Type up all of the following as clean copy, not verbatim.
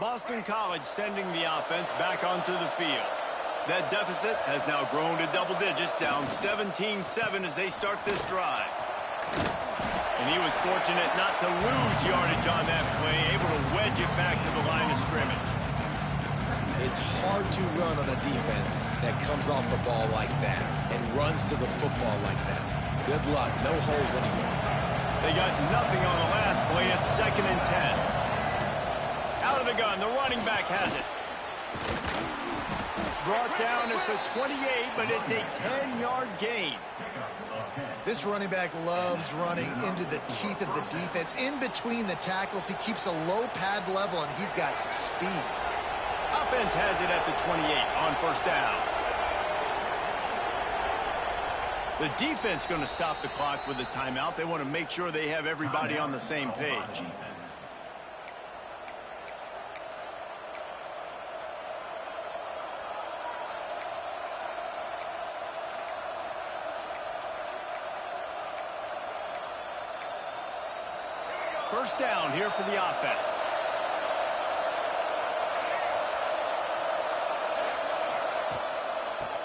Boston College sending the offense back onto the field. That deficit has now grown to double digits, down 17-7 as they start this drive. And he was fortunate not to lose yardage on that play, able to wedge it back to the line of scrimmage. It's hard to run on a defense that comes off the ball like that and runs to the football like that. Good luck. No holes anywhere. They got nothing on the last play. It's 2nd and 10. Out of the gun. The running back has it. Brought down at the 28, but it's a 10-yard gain. This running back loves running into the teeth of the defense. In between the tackles, he keeps a low pad level, and he's got some speed. Offense has it at the 28 on 1st down. The defense going to stop the clock with a timeout. They want to make sure they have everybody on the same page. First down here for the offense.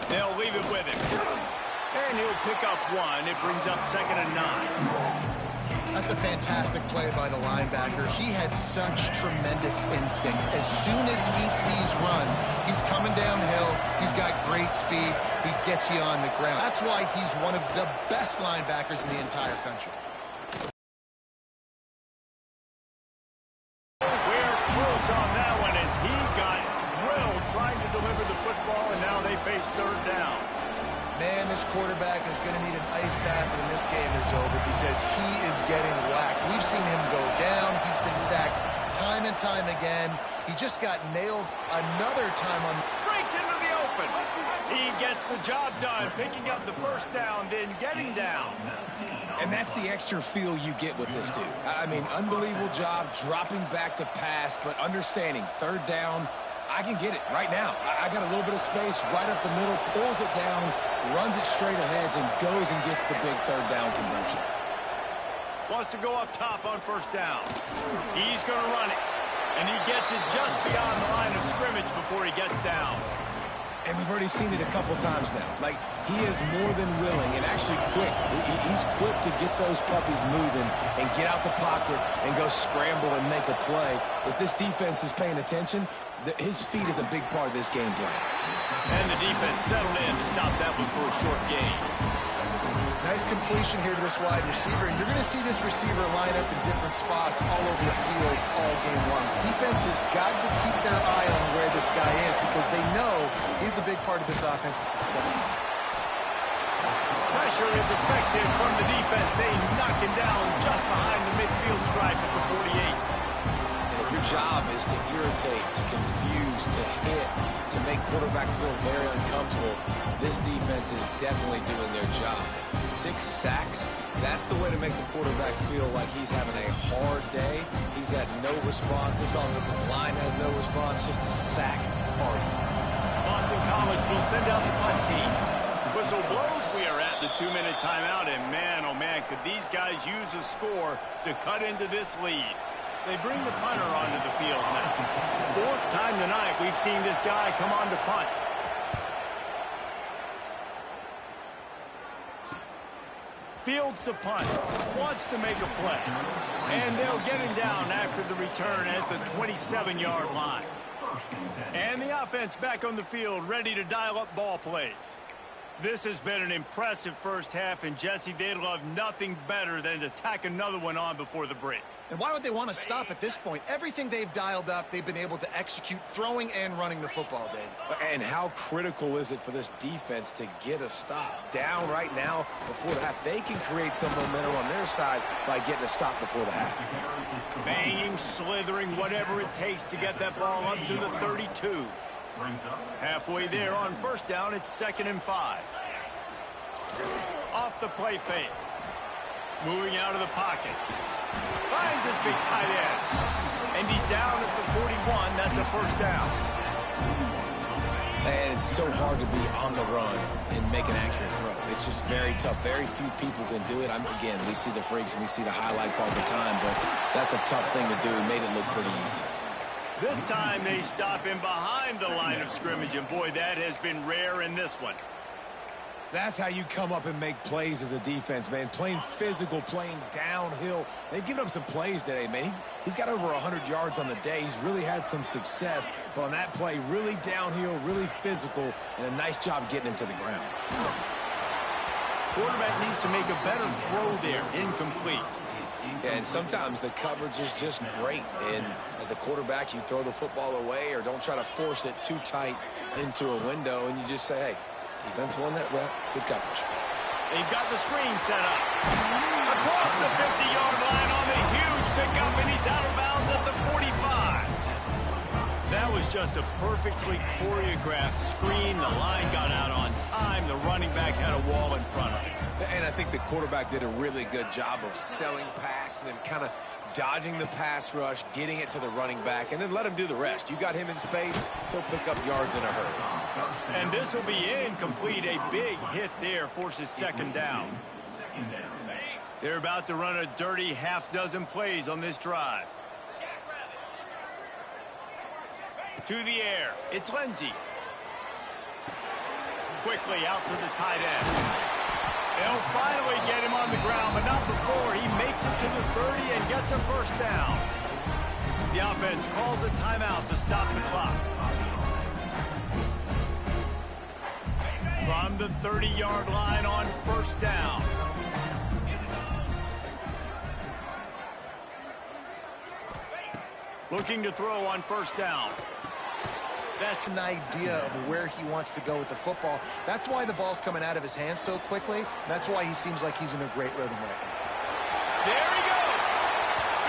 They'll leave it with him. And he'll pick up one. It brings up 2nd and 9. That's a fantastic play by the linebacker. He has such tremendous instincts. As soon as he sees run, he's coming downhill. He's got great speed. He gets you on the ground. That's why he's one of the best linebackers in the entire country. On that one as he got drilled trying to deliver the football, and now they face 3rd down. Man, this quarterback is going to need an ice bath when this game is over because he is getting whacked. We've seen him go down. He's been sacked time and time again. He just got nailed another time on. Breaks into the open. He gets the job done, picking up the first down, then getting down. And that's the extra feel you get with this dude. I mean, unbelievable job dropping back to pass, but understanding 3rd down, I can get it right now. I got a little bit of space right up the middle, pulls it down, runs it straight ahead, and goes and gets the big 3rd down conversion. Wants to go up top on 1st down. He's going to run it, and he gets it just beyond the line of scrimmage before he gets down. And we've already seen it a couple times now. Like, he is more than willing and actually quick. He's quick to get those puppies moving and get out the pocket and go scramble and make a play. If this defense is paying attention, his feet is a big part of this game plan. And the defense settled in to stop that one for a short gain. Nice completion here to this wide receiver. And you're going to see this receiver line up in different spots all over the field all game long. Defense has got to keep their eye on where this guy is because they know he's a big part of this offense's success. Pressure is effective from the defense. They knock him down just behind the midfield stripe at the 48. And if your job is to irritate, to confuse, to hit, to make quarterbacks feel very uncomfortable, this defense is definitely doing their job. 6 sacks, that's the way to make the quarterback feel like he's having a hard day. He's had no response. This offensive line has no response, just a sack party. Boston College will send out the punt team. Whistle blows. We are at the 2-minute timeout, and man, oh man, could these guys use a score to cut into this lead. They bring the punter onto the field now. 4th time tonight we've seen this guy come on to punt. Fields to punt, wants to make a play. And they'll get him down after the return at the 27-yard line. And the offense back on the field, ready to dial up ball plays. This has been an impressive first half, and Jesse, they'd love nothing better than to tack another one on before the break. And why would they want to stop at this point? Everything they've dialed up, they've been able to execute throwing and running the football, Dave. And how critical is it for this defense to get a stop? Down right now before the half. They can create some momentum on their side by getting a stop before the half. Banging, slithering, whatever it takes to get that ball up to the 32. Halfway there on 1st down, it's 2nd and 5. Off the play fake. Moving out of the pocket. Finds his big tight end. And he's down at the 41. That's a 1st down. And it's so hard to be on the run and make an accurate throw. It's just very tough. Very few people can do it. Again, we see the freaks and we see the highlights all the time, but that's a tough thing to do. He made it look pretty easy. This time they stop him behind the line of scrimmage, and boy, that has been rare in this one. That's how you come up and make plays as a defense, man. Playing physical, playing downhill. They've given up some plays today, man. He's got over 100 yards on the day. He's really had some success. But on that play, really downhill, really physical, and a nice job getting him to the ground. Quarterback needs to make a better throw there. Incomplete. And sometimes the coverage is just great. And as a quarterback, you throw the football away or don't try to force it too tight into a window, and you just say, hey, defense won that rep. Good coverage. They've got the screen set up. Across the 50-yard line on the huge pickup, and he's out of bounds at the 45. That was just a perfectly choreographed screen. The line got out on time. The running back had a wall in front of him. And I think the quarterback did a really good job of selling pass and then kind of dodging the pass rush, getting it to the running back, and then let him do the rest. You got him in space, he'll pick up yards in a hurry. And this will be incomplete. A big hit there forces second down. They're about to run a dirty half-dozen plays on this drive. To the air, it's Lindsey. Quickly out to the tight end. They'll finally get him on the ground, but not before he makes it to the 30 and gets a first down. The offense calls a timeout to stop the clock. From the 30-yard line on first down. Looking to throw on first down. That's an idea of where he wants to go with the football. That's why the ball's coming out of his hands so quickly. That's why he seems like he's in a great rhythm right now. There he goes.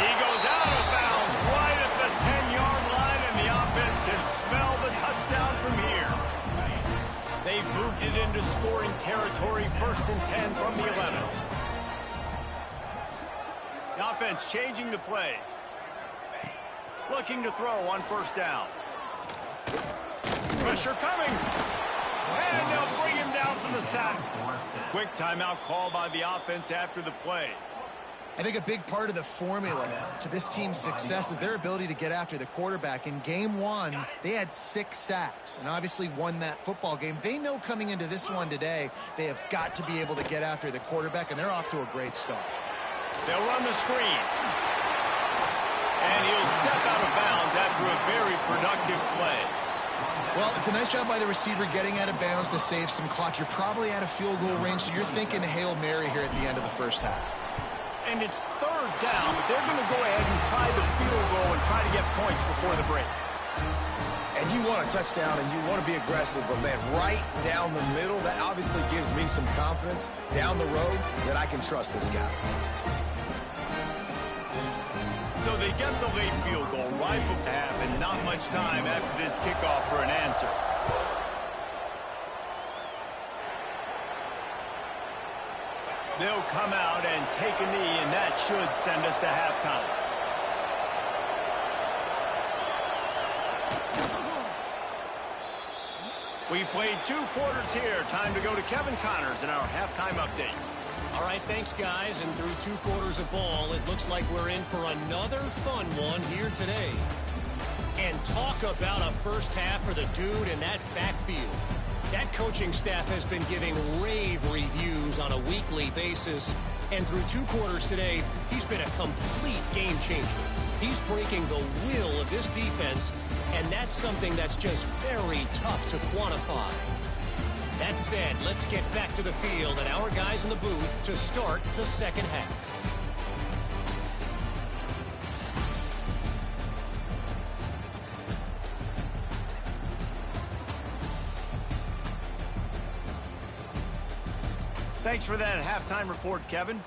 He goes out of bounds right at the 10-yard line, and the offense can smell the touchdown from here. They've moved it into scoring territory, 1st and 10 from the 11. The offense changing the play. Looking to throw on first down. Pressure coming. And they'll bring him down from the sack. Quick timeout call by the offense after the play. I think a big part of the formula to this team's success is their ability to get after the quarterback. In game one, they had 6 sacks and obviously won that football game. They know coming into this one today, they have got to be able to get after the quarterback, and they're off to a great start. They'll run the screen. And he'll step out of bounds after a very productive play. Well, it's a nice job by the receiver getting out of bounds to save some clock. You're probably out of field goal range, so you're thinking Hail Mary here at the end of the first half. And it's third down, but they're going to go ahead and try the field goal and try to get points before the break. And you want a touchdown and you want to be aggressive, but man, right down the middle, that obviously gives me some confidence down the road that I can trust this guy. So they get the late field goal right before half, and not much time after this kickoff for an answer. They'll come out and take a knee, and that should send us to halftime. We've played 2 quarters here. Time to go to Kevin Connors in our halftime update. All right, thanks, guys. And through 2 quarters of ball, it looks like we're in for another fun one here today. And talk about a first half for the dude in that backfield. That coaching staff has been giving rave reviews on a weekly basis. And through 2 quarters today, he's been a complete game changer. He's breaking the will of this defense, and that's something that's just very tough to quantify. That said, let's get back to the field and our guys in the booth to start the second half. Thanks for that halftime report, Kevin.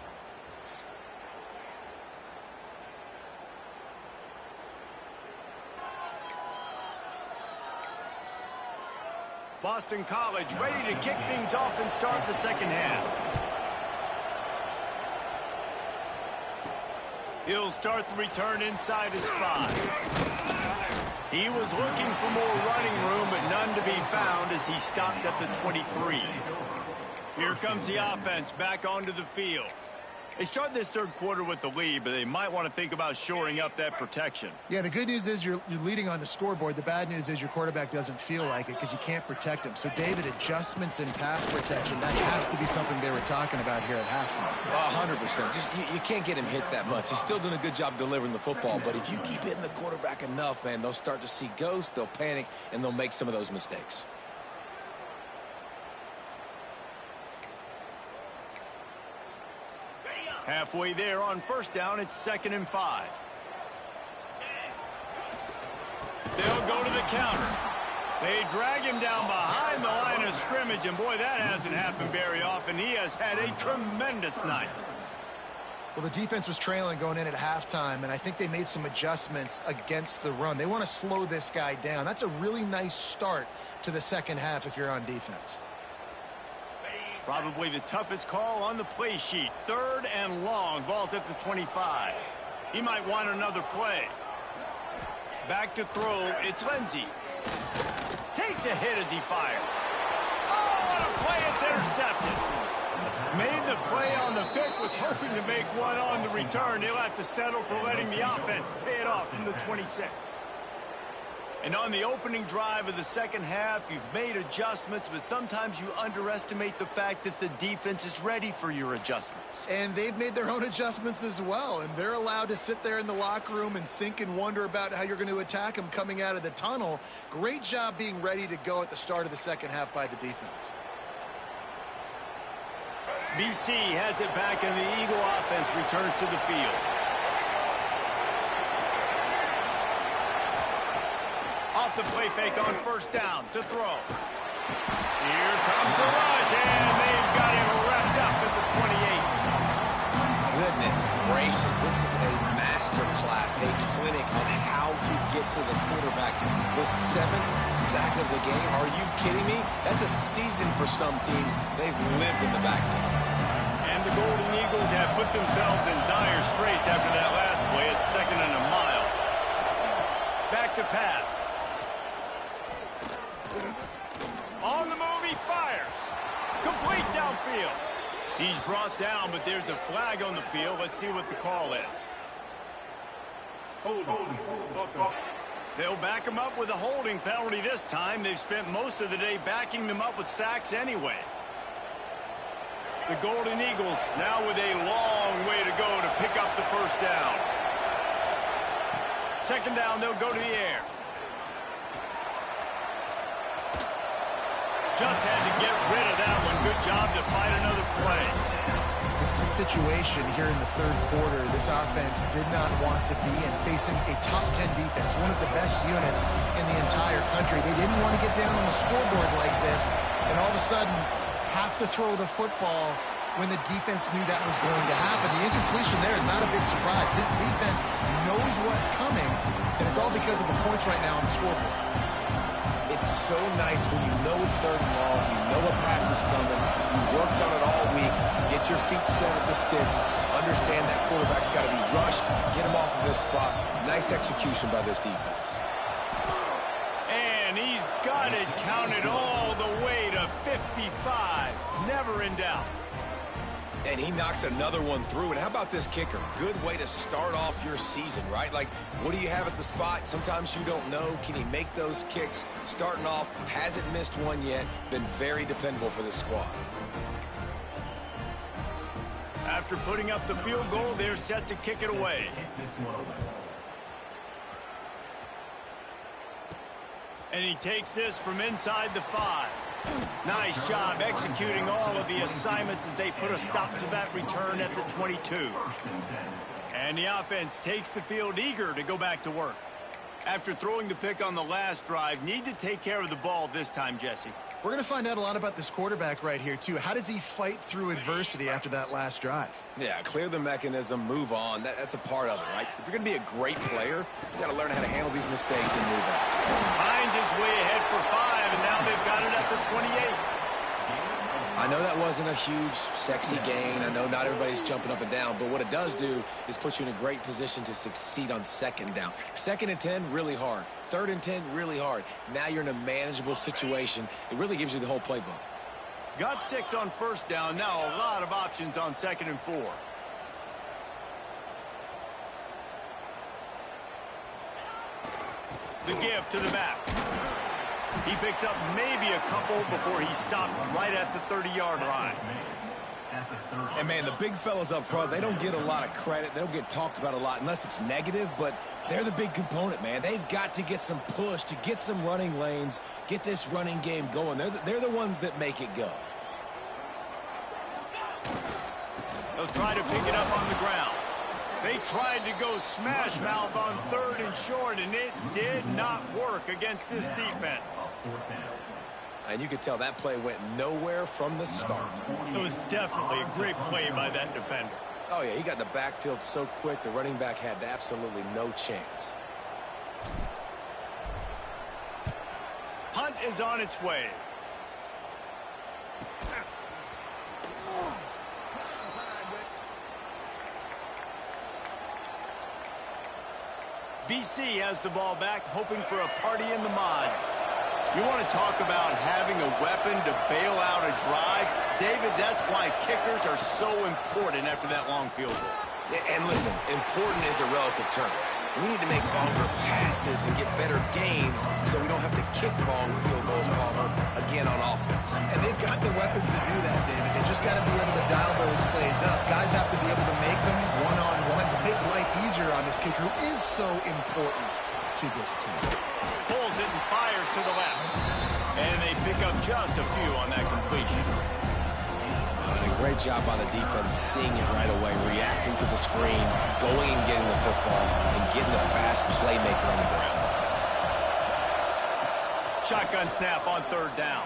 Boston College ready to kick things off and start the second half. He'll start the return inside his 5. He was looking for more running room, but none to be found as he stopped at the 23. Here comes the offense back onto the field. They start this third quarter with the lead, but they might want to think about shoring up that protection. Yeah, the good news is you're leading on the scoreboard. The bad news is your quarterback doesn't feel like it because you can't protect him. So, David, adjustments in pass protection, that has to be something they were talking about here at halftime. 100%. Just you can't get him hit that much. He's still doing a good job delivering the football, but if you keep hitting the quarterback enough, man, they'll start to see ghosts, they'll panic, and they'll make some of those mistakes. Halfway there on first down, it's 2nd and 5. They'll go to the counter. They drag him down behind the line of scrimmage, and boy, that hasn't happened very often. He has had a tremendous night. Well, the defense was trailing going in at halftime, and I think they made some adjustments against the run. They want to slow this guy down. That's a really nice start to the second half if you're on defense. Probably the toughest call on the play sheet. 3rd and long. Ball's at the 25. He might want another play. Back to throw. It's Lindsey. Takes a hit as he fires. Oh, what a play. It's intercepted. Made the play on the pick. Was hoping to make one on the return. He'll have to settle for letting the offense pay it off from the 26. And on the opening drive of the second half, you've made adjustments, but sometimes you underestimate the fact that the defense is ready for your adjustments. And they've made their own adjustments as well, and they're allowed to sit there in the locker room and think and wonder about how you're going to attack them coming out of the tunnel. Great job being ready to go at the start of the second half by the defense. BC has it back, and the Eagle offense returns to the field. Off the play fake on first down to throw. Here comes the rush, and they've got him wrapped up at the 28. Goodness gracious, this is a master class, a clinic on how to get to the quarterback. The 7th sack of the game. Are you kidding me? That's a season for some teams. They've lived in the backfield. And the Golden Eagles have put themselves in dire straits after that last play. It's 2nd and a mile. Back to pass. On the move, he fires. Complete downfield. He's brought down, but there's a flag on the field. Let's see what the call is. They'll back him up with a holding penalty this time. They've spent most of the day backing them up with sacks anyway. The Golden Eagles now with a long way to go to pick up the first down. 2nd down, they'll go to the air. Just had to get rid of that one. Good job to find another play. This is a situation here in the third quarter this offense did not want to be in, facing a top 10 defense, one of the best units in the entire country. They didn't want to get down on the scoreboard like this and all of a sudden have to throw the football when the defense knew that was going to happen. The incompletion there is not a big surprise. This defense knows what's coming, and it's all because of the points right now on the scoreboard. It's so nice when you know it's 3rd and long, you know a pass is coming, you worked on it all week, get your feet set at the sticks, understand that quarterback's got to be rushed, get him off of his spot. Nice execution by this defense. And he's got it counted all the way to 55. Never in doubt. And he knocks another one through. And how about this kicker? Good way to start off your season, right? Like, what do you have at the spot? Sometimes you don't know. Can he make those kicks? Starting off, hasn't missed one yet. Been very dependable for this squad. After putting up the field goal, they're set to kick it away. And he takes this from inside the 5. Nice job executing all of the assignments as they put a stop to that return at the 22. And the offense takes the field eager to go back to work. After throwing the pick on the last drive, need to take care of the ball this time, Jesse. We're going to find out a lot about this quarterback right here, too. How does he fight through adversity after that last drive? Yeah, clear the mechanism, move on. That's a part of it, right? If you're going to be a great player, you got to learn how to handle these mistakes and move on. Hines is way ahead for 5, and now they've got it at the 28. I know that wasn't a huge, sexy gain. I know not everybody's jumping up and down, but what it does do is put you in a great position to succeed on 2nd down. 2nd and 10, really hard. 3rd and 10, really hard. Now you're in a manageable situation. It really gives you the whole playbook. Got 6 on first down. Now a lot of options on 2nd and 4. The give to the back. He picks up maybe a couple before he stopped right at the 30-yard line. And, man, the big fellas up front, they don't get a lot of credit. They don't get talked about a lot unless it's negative, but they're the big component, man. They've got to get some push, to get some running lanes, get this running game going. They're the ones that make it go. They'll try to pick it up on the ground. They tried to go smash mouth on 3rd and short, and it did not work against this defense. And you could tell that play went nowhere from the start. It was definitely a great play by that defender. Oh, yeah, he got in the backfield so quick, the running back had absolutely no chance. Punt is on its way. BC has the ball back, hoping for a party in the mods. You want to talk about having a weapon to bail out a drive? David, that's why kickers are so important after that long field goal. And listen, important is a relative term. We need to make longer passes and get better gains so we don't have to kick long field goals, Palmer, again on offense. And they've got the weapons to do that, David. They just got to be able to dial those plays up. Guys have to be able to make them one-on-one to make life easier on this kicker who is so important to this team. Pulls it and fires to the left. And they pick up just a few on that completion. And a great job by the defense seeing it right away, reacting to the screen, going and getting the football, and getting the fast playmaker on the ground. Shotgun snap on 3rd down.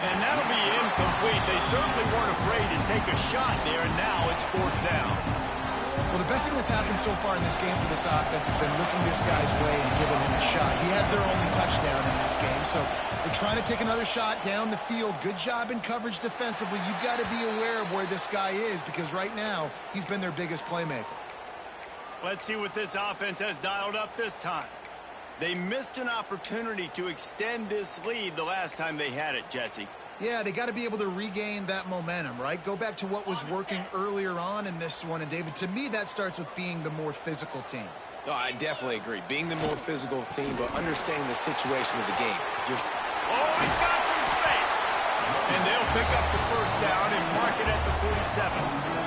And that'll be incomplete. They certainly weren't afraid to take a shot there, and now it's 4th down. Well, the best thing that's happened so far in this game for this offense has been looking this guy's way and giving him a shot. He has their only touchdown in this game, so they're trying to take another shot down the field. Good job in coverage defensively. You've got to be aware of where this guy is because right now he's been their biggest playmaker. Let's see what this offense has dialed up this time. They missed an opportunity to extend this lead the last time they had it, Jesse. Yeah, they got to be able to regain that momentum, right? Go back to what was working earlier on in this one. And, David, to me, that starts with being the more physical team. No, I definitely agree. Being the more physical team, but understanding the situation of the game. Oh, he's got some space. And they'll pick up the 1st down and mark it at the 47.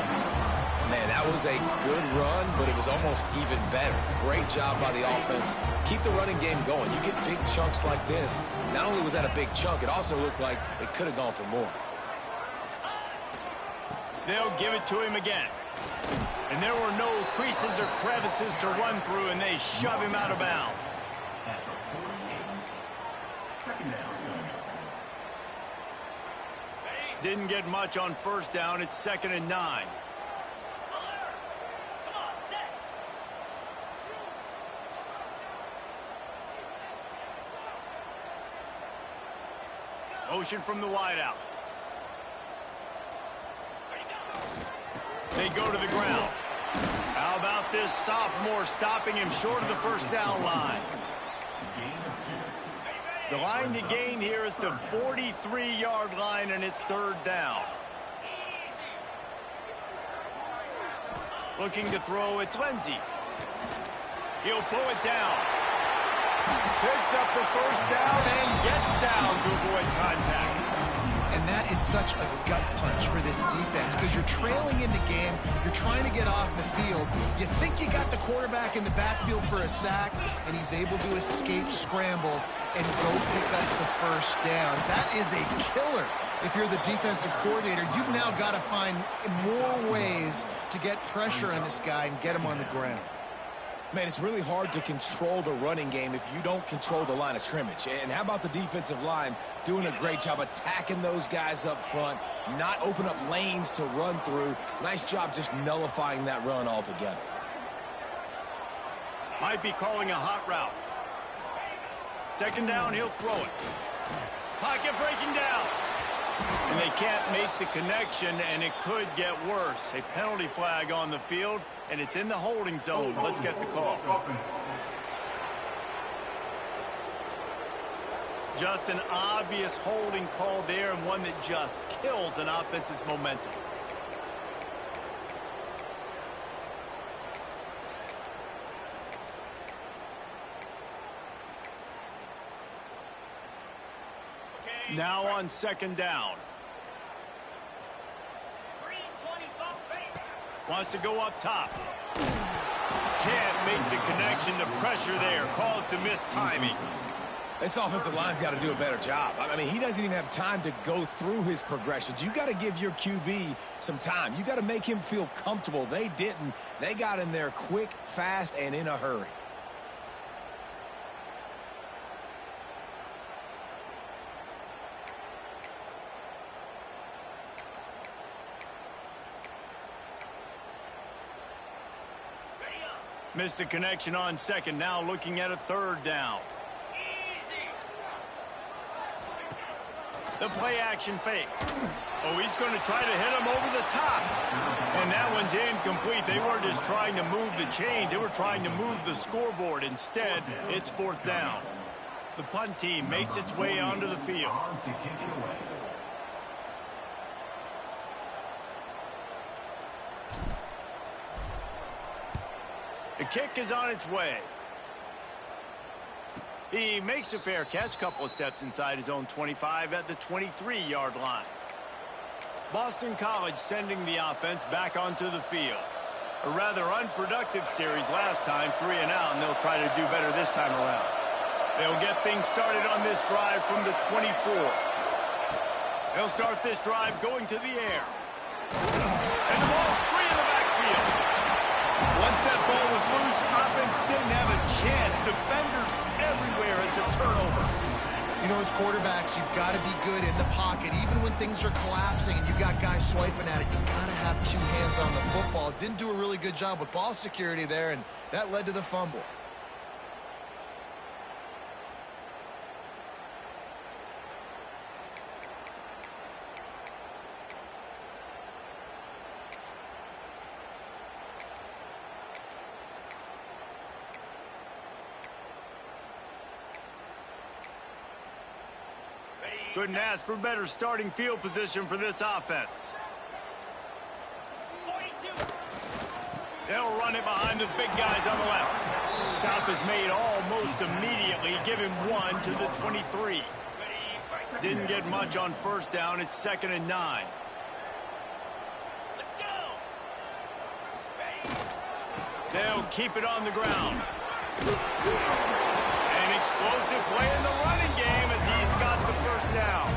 Man, that was a good run, but it was almost even better. Great job by the offense. Keep the running game going. You get big chunks like this. Not only was that a big chunk, it also looked like it could have gone for more. They'll give it to him again. And there were no creases or crevices to run through, and they shove him out of bounds. Didn't get much on 1st down. It's 2nd and 9. Motion from the wideout. They go to the ground. How about this sophomore stopping him short of the 1st down line? The line to gain here is the 43-yard line, and it's 3rd down. Looking to throw, it's Lindsey. He'll pull it down. Picks up the 1st down and gets down to avoid contact. And that is such a gut punch for this defense because you're trailing in the game. You're trying to get off the field. You think you got the quarterback in the backfield for a sack, and he's able to escape scramble and go pick up the 1st down. That is a killer. If you're the defensive coordinator, you've now got to find more ways to get pressure on this guy and get him on the ground. Man, it's really hard to control the running game if you don't control the line of scrimmage. And how about the defensive line doing a great job attacking those guys up front, not open up lanes to run through. Nice job just nullifying that run altogether. Might be calling a hot route. 2nd down, he'll throw it. Pocket breaking down. And they can't make the connection, and it could get worse. A penalty flag on the field, and it's in the holding zone. Let's get the call. Just an obvious holding call there, and one that just kills an offense's momentum. Now on 2nd down. Wants to go up top. Can't make the connection. The pressure there caused the missed timing. This offensive line's got to do a better job. I mean, he doesn't even have time to go through his progressions. You got to give your QB some time. You got to make him feel comfortable. They didn't. They got in there quick, fast, and in a hurry. Missed the connection on 2nd. Now looking at a 3rd down. The play action fake. Oh, he's going to try to hit him over the top. And that one's incomplete. They weren't just trying to move the chains. They were trying to move the scoreboard. Instead, it's 4th down. The punt team makes its way onto the field. The kick is on its way. He makes a fair catch, couple of steps inside his own 25 at the 23-yard line. Boston College sending the offense back onto the field. A rather unproductive series last time, 3 and out, and they'll try to do better this time around. They'll get things started on this drive from the 24. They'll start this drive going to the air. And the ball's free in the backfield. Once that ball was loose, offense didn't have a chance. Defenders everywhere. It's a turnover. You know, as quarterbacks, you've got to be good in the pocket. Even when things are collapsing and you've got guys swiping at it, you've got to have 2 hands on the football. Didn't do a really good job with ball security there, and that led to the fumble. Couldn't ask for better starting field position for this offense. 42. They'll run it behind the big guys on the left. Stop is made almost immediately. Give him 1 to the 23. Didn't get much on 1st down. It's 2nd and 9. Let's go. They'll keep it on the ground. An explosive play in the running game as he's got the 1st down.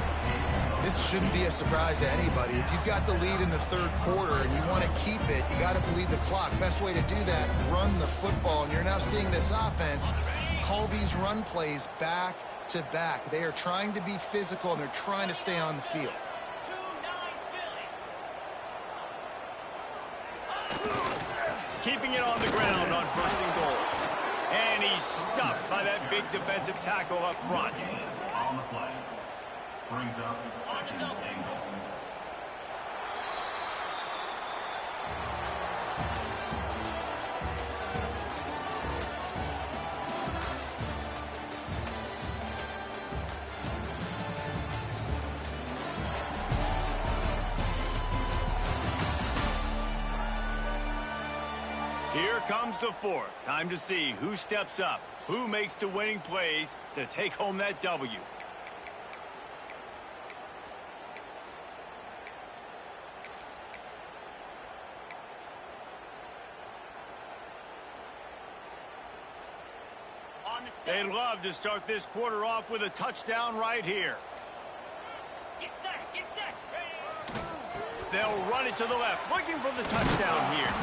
This shouldn't be a surprise to anybody. If you've got the lead in the 3rd quarter and you want to keep it, you got to bleed the clock. Best way to do that, run the football. And you're now seeing this offense call these run plays back to back. They are trying to be physical, and they're trying to stay on the field. Keeping it on the ground on 1st and goal. And he's stuffed by that big defensive tackle up front. On the play. Brings up 2nd and goal. Here comes the 4th. Time to see who steps up, who makes the winning plays to take home that W. They'd love to start this quarter off with a touchdown right here. Get set, get set. They'll run it to the left, looking for the touchdown here.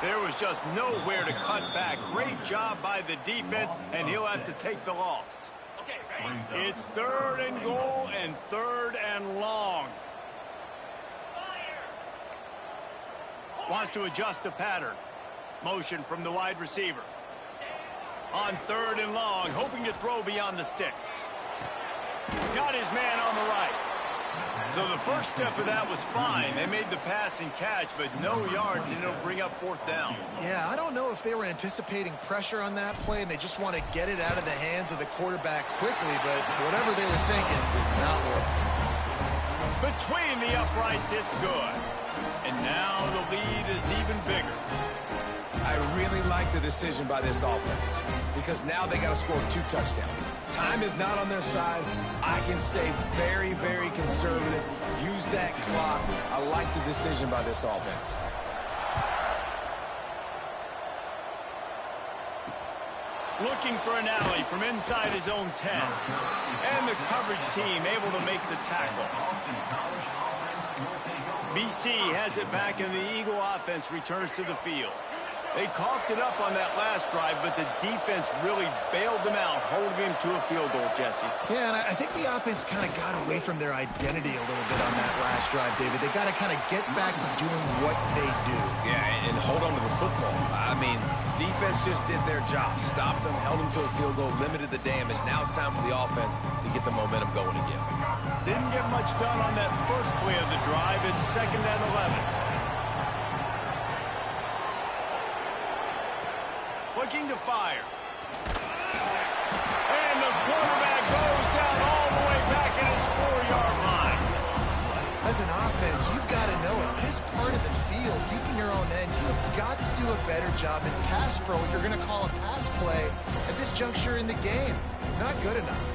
There was just nowhere to cut back. Great job by the defense, and he'll have to take the loss. Okay, ready? It's 3rd and goal and 3rd and long. Wants to adjust the pattern. Motion from the wide receiver. On 3rd and long, hoping to throw beyond the sticks. Got his man on the right. So the first step of that was fine. They made the pass and catch, but no yards, and it'll bring up 4th down. Yeah, I don't know if they were anticipating pressure on that play, and they just want to get it out of the hands of the quarterback quickly, but whatever they were thinking did not work. Between the uprights, it's good. And now the lead is even bigger. I really like the decision by this offense because now they got to score 2 touchdowns. Time is not on their side. I can stay very, very conservative. Use that clock. I like the decision by this offense. Looking for an alley from inside his own 10. And the coverage team able to make the tackle. BC has it back, and the Eagle offense returns to the field. They coughed it up on that last drive, but the defense really bailed them out, holding him to a field goal, Jesse. Yeah, and I think the offense kind of got away from their identity a little bit on that last drive, David. They got to kind of get back to doing what they do. Yeah, and hold on to the football. I mean, defense just did their job. Stopped them, held them to a field goal, limited the damage. Now it's time for the offense to get the momentum going again. Didn't get much done on that first play of the drive. It's 2nd and 11. Looking to fire. And the quarterback goes down all the way back at his 4-yard line. As an offense, you've got to know at this part of the field, deep in your own end, you have got to do a better job in pass pro if you're going to call a pass play at this juncture in the game. Not good enough.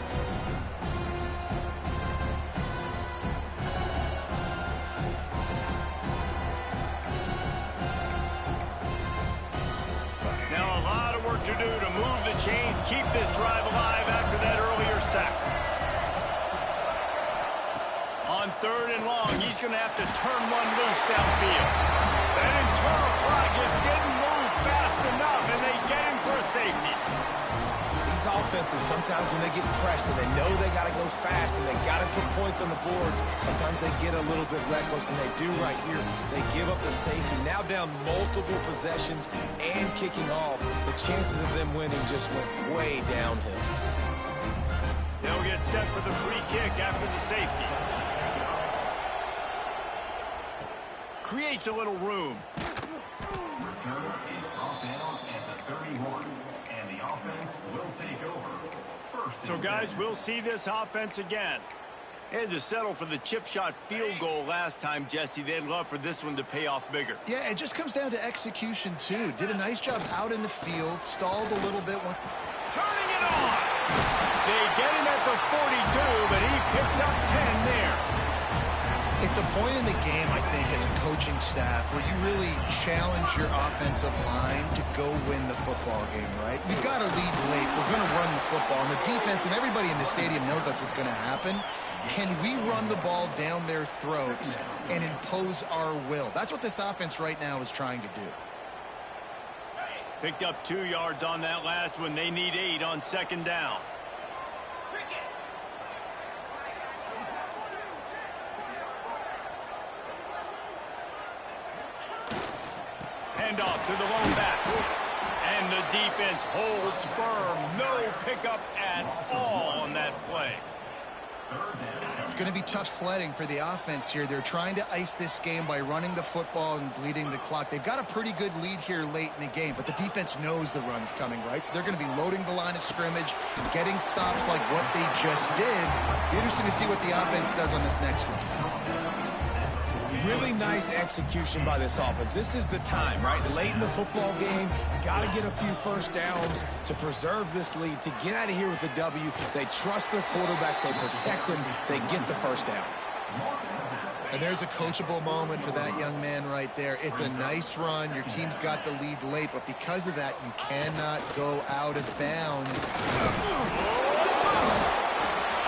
To do to move the chains, keep this drive alive after that earlier sack. On 3rd and long, he's going to have to turn one loose downfield. That internal clock just didn't move fast enough, and they get him for a safety. These offenses, sometimes when they get pressed and they know they got to go fast and they got to put points on the boards, sometimes they get a little bit reckless, and they do right here. They give up the safety. Now down multiple possessions and kicking off, the chances of them winning just went way downhill. They'll get set for the free kick after the safety. Creates a little room. Return is brought down at the 31. And the offense will take over. So, guys, we'll see this offense again. They had to settle for the chip shot field goal last time, Jesse. They'd love for this one to pay off bigger. Yeah, it just comes down to execution, too. Did a nice job out in the field, stalled a little bit once. Turning it on! They get him at the 42, but he picked up 10 there. It's a point in the game, I think, as a coaching staff, where you really challenge your offensive line to go win the football game, right? We've got to lead late. We're going to run the football. And the defense and everybody in the stadium knows that's what's going to happen. Can we run the ball down their throats and impose our will? That's what this offense right now is trying to do. Picked up 2 yards on that last one. They need 8 on 2nd down. Handoff to the lone back. And the defense holds firm. No pickup at all on that play. It's going to be tough sledding for the offense here. They're trying to ice this game by running the football and bleeding the clock. They've got a pretty good lead here late in the game, but the defense knows the run's coming, right? So they're going to be loading the line of scrimmage, getting stops like what they just did. Be interesting to see what the offense does on this next one. Really nice execution by this offense. This is the time, right? Late in the football game, got to get a few first downs to preserve this lead, to get out of here with the W. They trust their quarterback. They protect him. They get the first down. And there's a coachable moment for that young man right there. It's a nice run. Your team's got the lead late, but because of that, you cannot go out of bounds.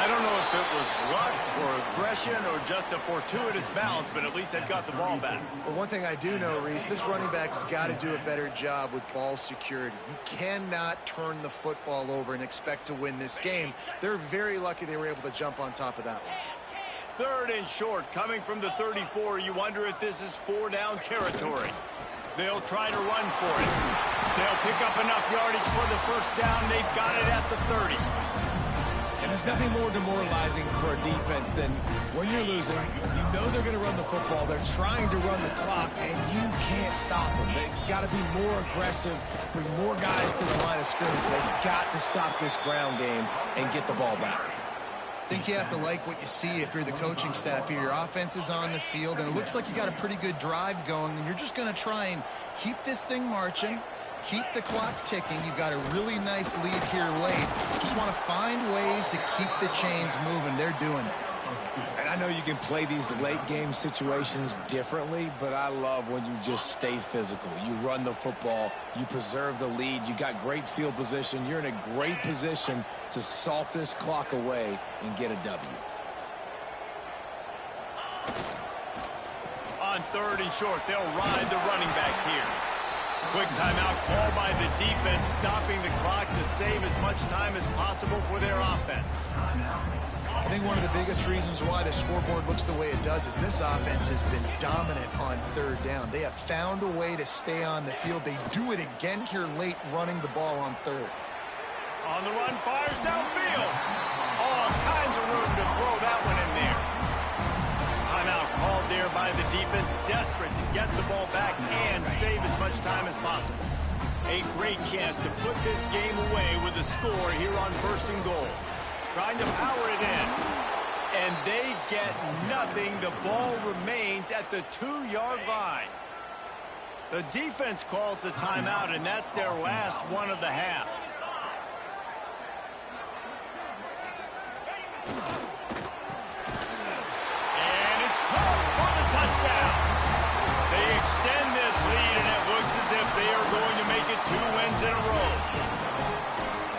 I don't know if it was luck or aggression or just a fortuitous bounce, but at least they've got the ball back. Well, one thing I do know, Reese, this running back has got to do a better job with ball security. You cannot turn the football over and expect to win this game. They're very lucky they were able to jump on top of that one. 3rd and short, coming from the 34. You wonder if this is 4-down territory. They'll try to run for it. They'll pick up enough yardage for the first down. They've got it at the 30. And there's nothing more demoralizing for a defense than when you're losing, you know they're going to run the football, they're trying to run the clock, and you can't stop them. They've got to be more aggressive, bring more guys to the line of scrimmage. They've got to stop this ground game and get the ball back. think you have to like what you see if you're the coaching staff here. Your offense is on the field, and it looks like you got a pretty good drive going, and you're just going to try and keep this thing marching, keep the clock ticking. You've got a really nice lead here late. Just want to find ways to keep the chains moving. They're doing it. And I know you can play these late game situations differently, but I love when you just stay physical. You run the football, you preserve the lead, you got great field position, you're in a great position to salt this clock away and get a W. On 3rd and short, they'll ride the running back here. Quick timeout call by the defense, stopping the clock to save as much time as possible for their offense. I think one of the biggest reasons why the scoreboard looks the way it does is this offense has been dominant on 3rd down. They have found a way to stay on the field. They do it again here late, running the ball on 3rd. On the run, fires downfield. All kinds of room to throw that one in there. Timeout called there by the defense, desperate to get the ball back and save as much time as possible. A great chance to put this game away with a score here on 1st and goal. Trying to power it in. And they get nothing. The ball remains at the 2-yard line. The defense calls the timeout, and that's their last one of the half. And it's caught for the touchdown. They extend this lead, and it looks as if they are going to make it 2 wins in a row.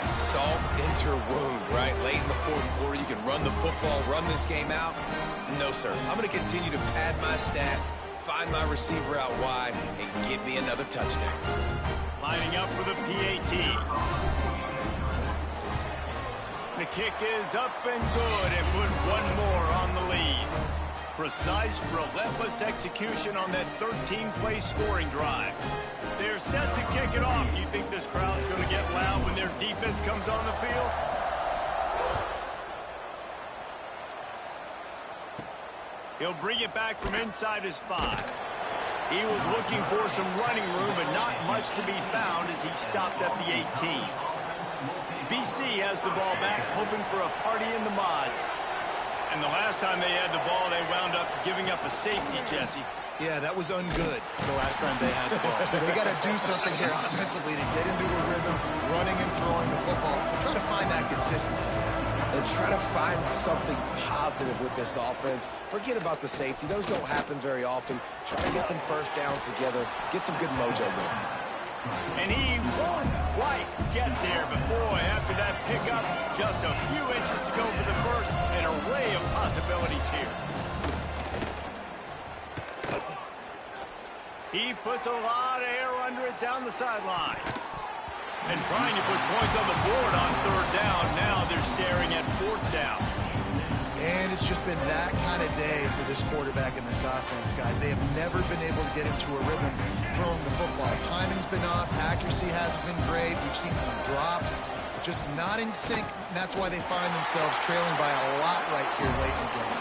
Salt into your wound, right? Late in the 4th quarter, you can run the football, run this game out. No, sir. I'm going to continue to pad my stats, find my receiver out wide, and give me another touchdown. Lining up for the PAT. The kick is up and good, and put one more on the lead. Precise, relentless execution on that 13-play scoring drive. They're set to kick it off. You think this crowd's going to get loud when their defense comes on the field? He'll bring it back from inside his 5. He was looking for some running room, but not much to be found as he stopped at the 18. BC has the ball back, hoping for a party in the mods. And the last time they had the ball, they wound up giving up a safety, Jesse. Yeah, that was ungood the last time they had the ball. So they got to do something here offensively to get into a rhythm, running and throwing the football. Try to find that consistency. And try to find something positive with this offense. Forget about the safety. Those don't happen very often. Try to get some 1st downs together. Get some good mojo going. And he won't quite get there, but boy, after that pickup, just a few inches to go for the first. An array of possibilities here. He puts a lot of air under it down the sideline. And trying to put points on the board on 3rd down. Now they're staring at 4th down. And it's just been that kind of day for this quarterback and this offense, guys. They have never been able to get into a rhythm throwing the football. Timing's been off. Accuracy hasn't been great. We've seen some drops. Just not in sync. And that's why they find themselves trailing by a lot right here late in the game.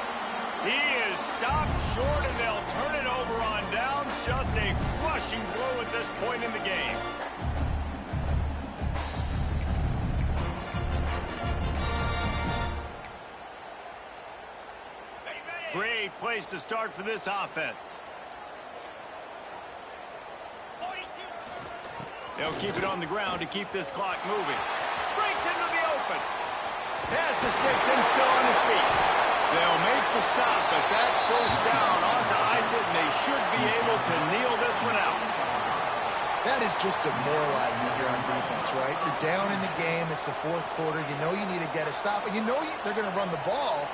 He is stopped short, and they'll turn it over on downs. Just a crushing blow at this point in the game. Great place to start for this offense. They'll keep it on the ground to keep this clock moving. Breaks into the open. Pass to Stetson, still on his feet. They'll make the stop, but that 1st down ought to ice it, and they should be able to kneel this one out. That is just demoralizing if you're on defense, right? You're down in the game. It's the 4th quarter. You know you need to get a stop, and you know they're going to run the ball,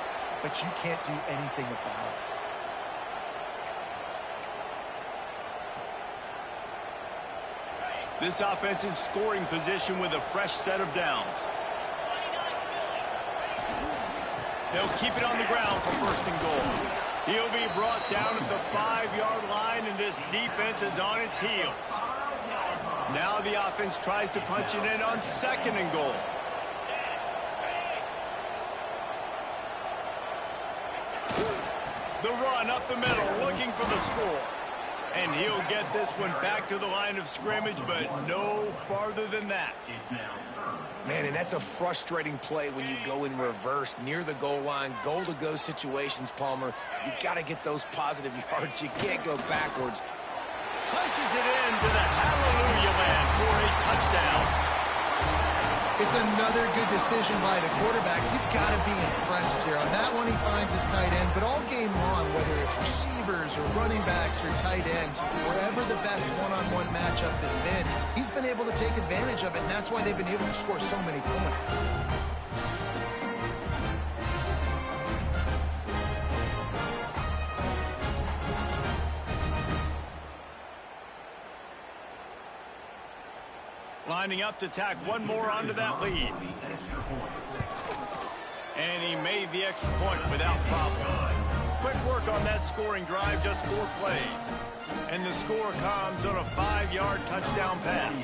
but you can't do anything about it. This offense in scoring position with a fresh set of downs. They'll keep it on the ground for 1st and goal. He'll be brought down at the 5-yard line, and this defense is on its heels. Now the offense tries to punch it in on 2nd and goal. The run up the middle, looking for the score. And he'll get this one back to the line of scrimmage, but no farther than that. Man, and that's a frustrating play when you go in reverse near the goal line, goal-to-go situations, Palmer. You got to get those positive yards. You can't go backwards. Punches it into the hallelujah land for a touchdown. It's another good decision by the quarterback. You've got to be impressed here. On that one, he finds his tight end. But all game long, whether it's receivers or running backs or tight ends, wherever the best one-on-one matchup has been, he's been able to take advantage of it, and that's why they've been able to score so many points. Lining up to tack one more onto that lead. And he made the extra point without problem. Quick work on that scoring drive, just 4 plays. And the score comes on a 5-yard touchdown pass.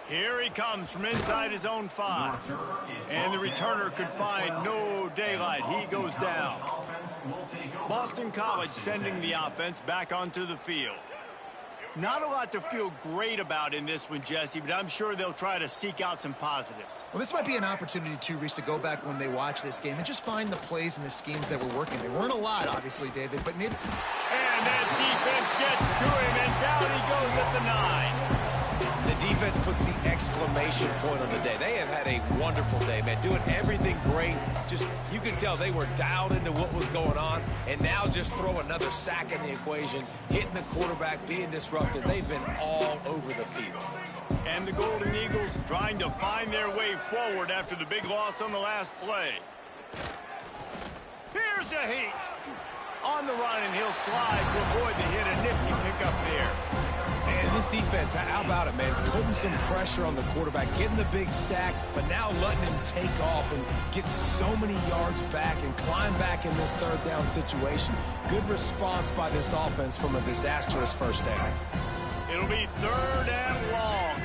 Here he comes from inside his own 5. And the returner could find no daylight. He goes down. Boston College sending the offense back onto the field. Not a lot to feel great about in this one, Jesse, but I'm sure they'll try to seek out some positives. Well, this might be an opportunity, too, Reese, to go back when they watch this game and just find the plays and the schemes that were working. There weren't a lot, obviously, David, but maybe... And that defense gets to him, and down he goes at the 9. The defense puts the exclamation point on the day. They have had a wonderful day, man, doing everything great. Just, you can tell they were dialed into what was going on, and now just throw another sack in the equation, hitting the quarterback, being disrupted. They've been all over the field. And the Golden Eagles trying to find their way forward after the big loss on the last play. Here's a heat. On the run, and he'll slide to avoid the hit. A nifty pickup there. And this defense, how about it, man? Putting some pressure on the quarterback, getting the big sack, but now letting him take off and get so many yards back and climb back in this 3rd down situation. Good response by this offense from a disastrous 1st down. It'll be 3rd and long.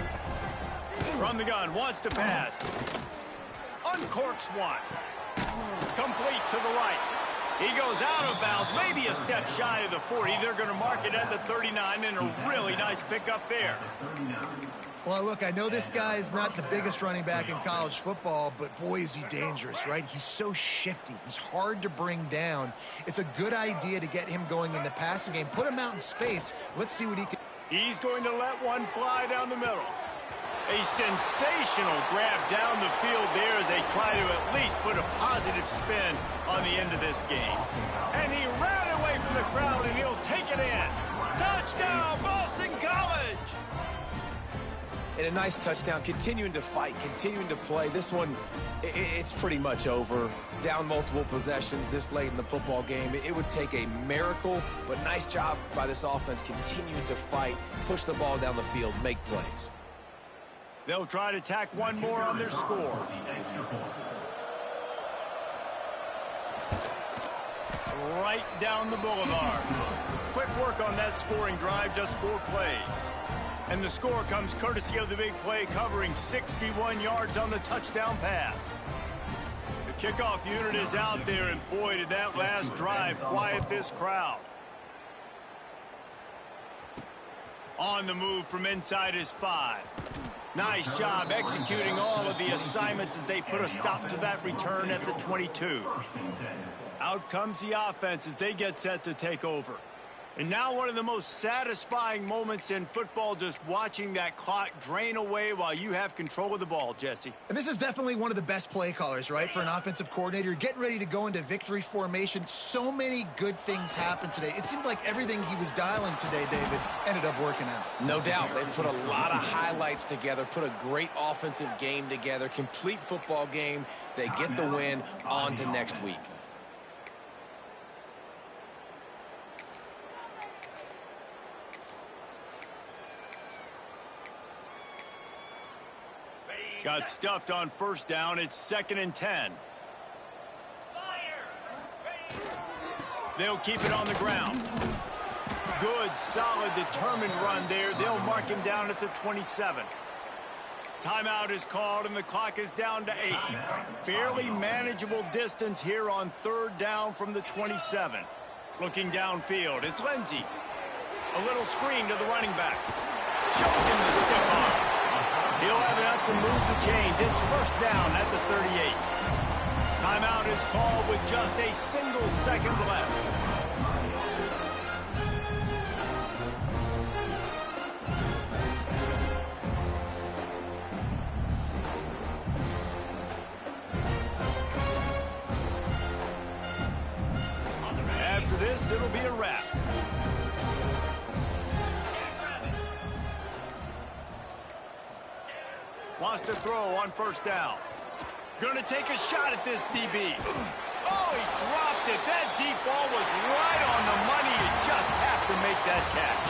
From the gun, wants to pass. Uncorks one. Complete to the right. He goes out of bounds, maybe a step shy of the 40. They're going to mark it at the 39, and a really nice pickup there. Well, look, I know this guy is not the biggest running back in college football, but boy, is he dangerous, right? He's so shifty. He's hard to bring down. It's a good idea to get him going in the passing game. Put him out in space. Let's see what he can... He's going to let one fly down the middle. A sensational grab down the field there as they try to at least put a positive spin on the end of this game. And he ran away from the crowd, and he'll take it in. Touchdown, Boston College! And a nice touchdown, continuing to fight, continuing to play. This one, it's pretty much over. Down multiple possessions this late in the football game. It would take a miracle, but nice job by this offense continuing to fight, push the ball down the field, make plays. They'll try to tack one more on their score. Right down the boulevard. Quick work on that scoring drive, just 4 plays. And the score comes courtesy of the big play, covering 61 yards on the touchdown pass. The kickoff unit is out there, and boy, did that last drive quiet this crowd. On the move from inside his 5. Nice job executing all of the assignments as they put a stop to that return at the 22. Out comes the offense as they get set to take over. And now one of the most satisfying moments in football, just watching that clock drain away while you have control of the ball, Jesse. And this is definitely one of the best play callers, right, for an offensive coordinator. Getting ready to go into victory formation. So many good things happened today. It seemed like everything he was dialing today, David, ended up working out. No doubt. They've put a lot of highlights together, put a great offensive game together, complete football game. They get the win. On to next week. Got stuffed on 1st down. It's 2nd and 10. They'll keep it on the ground. Good, solid, determined run there. They'll mark him down at the 27. Timeout is called, and the clock is down to 8. Fairly manageable distance here on 3rd down from the 27. Looking downfield, it's Lindsey. A little screen to the running back. Shows him the stiff arm. He'll have enough to move the chains. It's first down at the 38. Timeout is called with just a single second left. After this, it'll be a wrap. Wants to throw on first down. Gonna take a shot at this DB. Oh, he dropped it. That deep ball was right on the money. You just have to make that catch.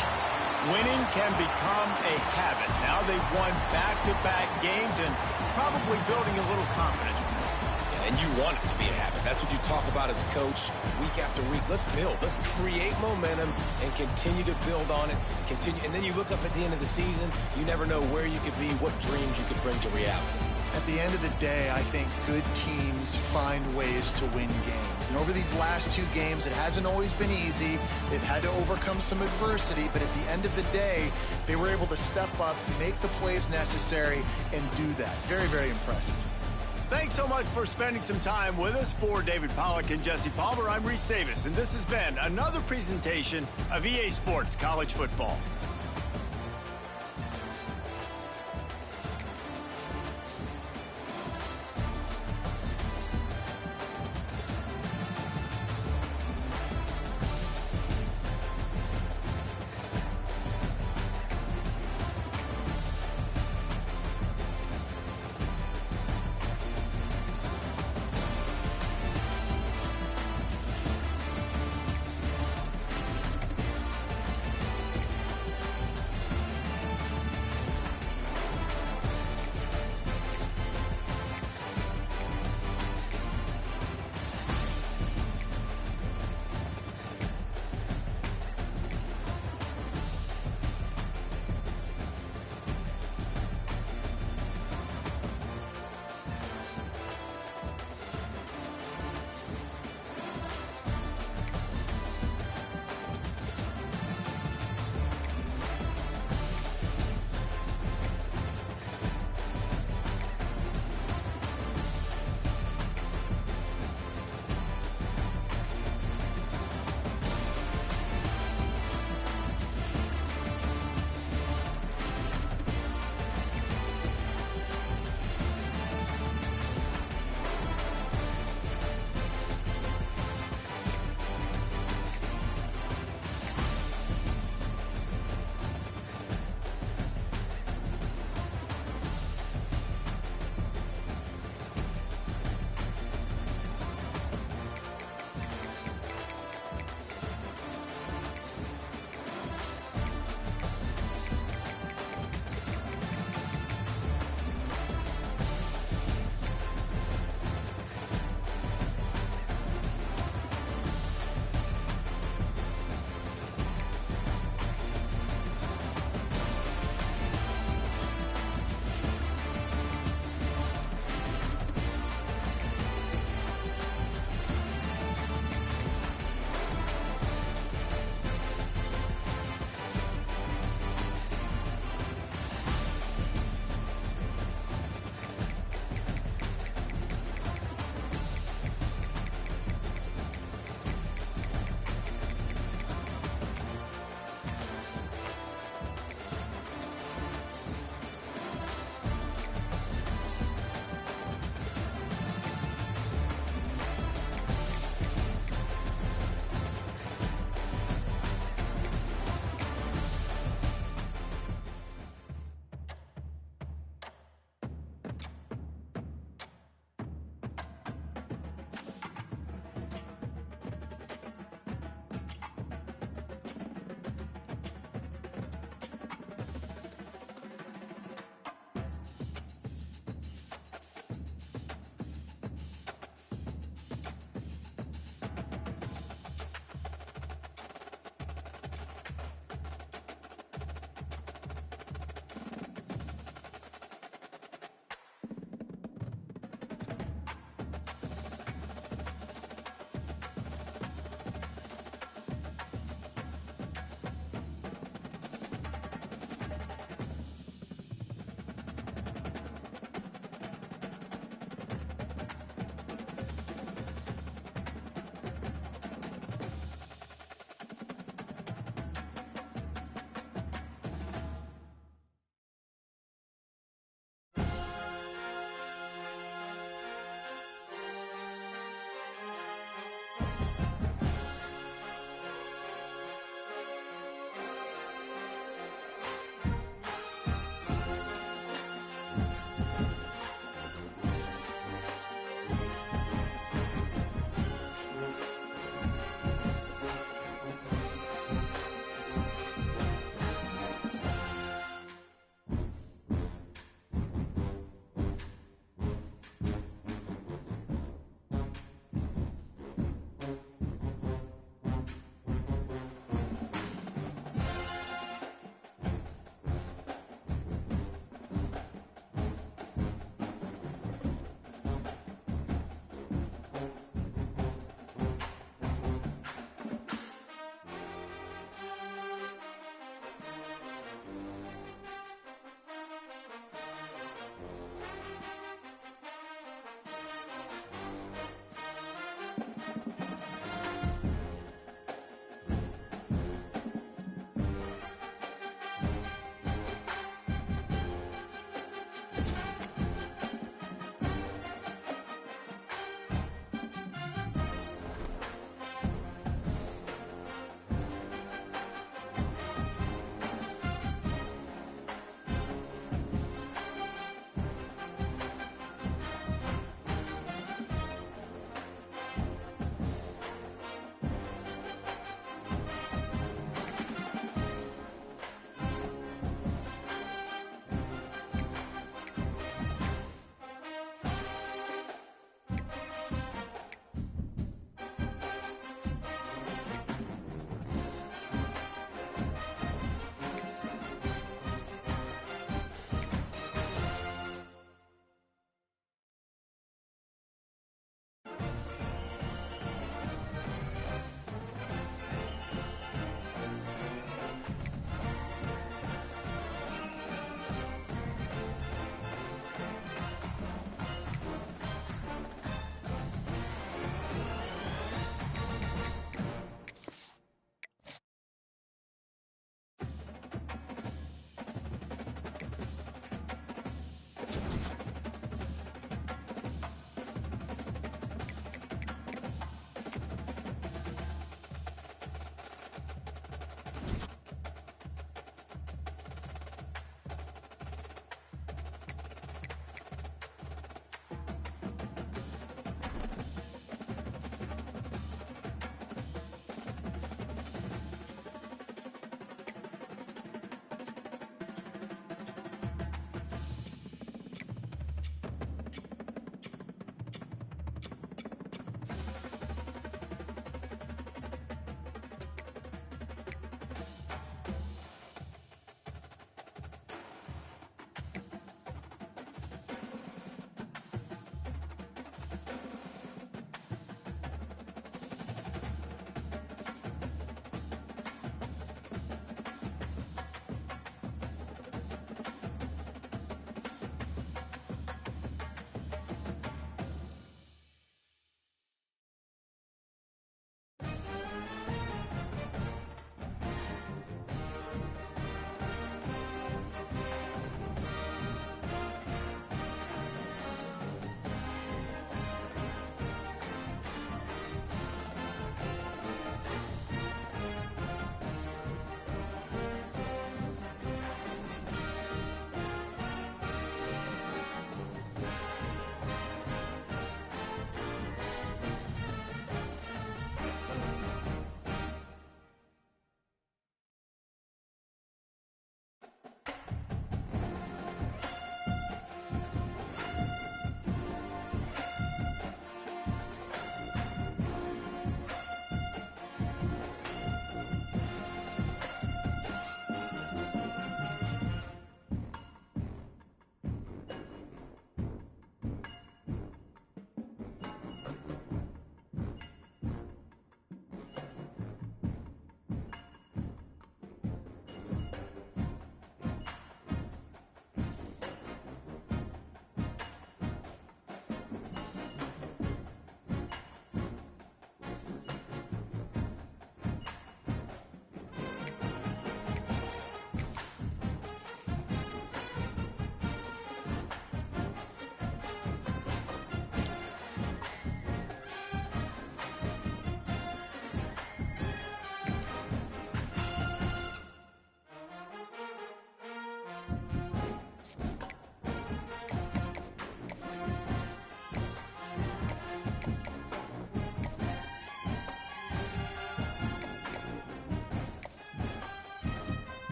Winning can become a habit. Now they've won back-to-back games and probably building a little confidence from it. And you want it to be a habit. That's what you talk about as a coach week after week. Let's build. Let's create momentum and continue to build on it. And then you look up at the end of the season, you never know where you could be, what dreams you could bring to reality. At the end of the day, I think good teams find ways to win games. And over these last two games, it hasn't always been easy. They've had to overcome some adversity, but at the end of the day, they were able to step up, make the plays necessary, and do that. Very, very impressive. Thanks so much for spending some time with us. For David Pollack and Jesse Palmer, I'm Reese Davis, and this has been another presentation of EA Sports College Football.